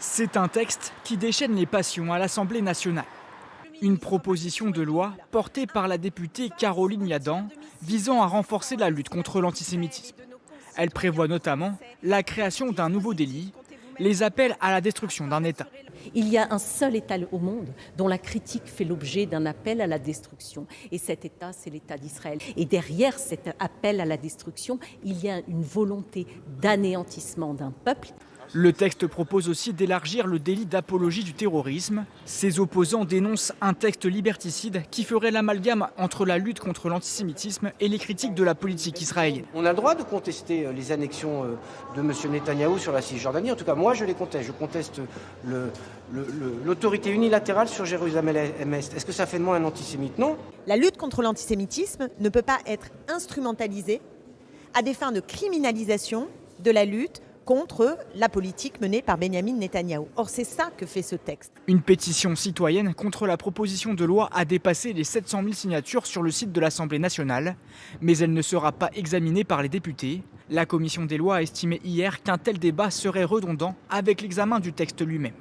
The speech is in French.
C'est un texte qui déchaîne les passions à l'Assemblée nationale. Une proposition de loi portée par la députée Caroline Yadan visant à renforcer la lutte contre l'antisémitisme. Elle prévoit notamment la création d'un nouveau délit, les appels à la destruction d'un État. Il y a un seul État au monde dont la critique fait l'objet d'un appel à la destruction. Et cet État, c'est l'État d'Israël. Et derrière cet appel à la destruction, il y a une volonté d'anéantissement d'un peuple. Le texte propose aussi d'élargir le délit d'apologie du terrorisme. Ses opposants dénoncent un texte liberticide qui ferait l'amalgame entre la lutte contre l'antisémitisme et les critiques de la politique israélienne. On a le droit de contester les annexions de M. Netanyahou sur la Cisjordanie. En tout cas, moi, je les conteste. Je conteste l'autorité unilatérale sur Jérusalem-Est. Est-ce que ça fait de moi un antisémite? Non. La lutte contre l'antisémitisme ne peut pas être instrumentalisée à des fins de criminalisation de la lutte contre la politique menée par Benyamin Netanyahou. Or, c'est ça que fait ce texte. Une pétition citoyenne contre la proposition de loi a dépassé les 700 000 signatures sur le site de l'Assemblée nationale, mais elle ne sera pas examinée par les députés. La commission des lois a estimé hier qu'un tel débat serait redondant avec l'examen du texte lui-même.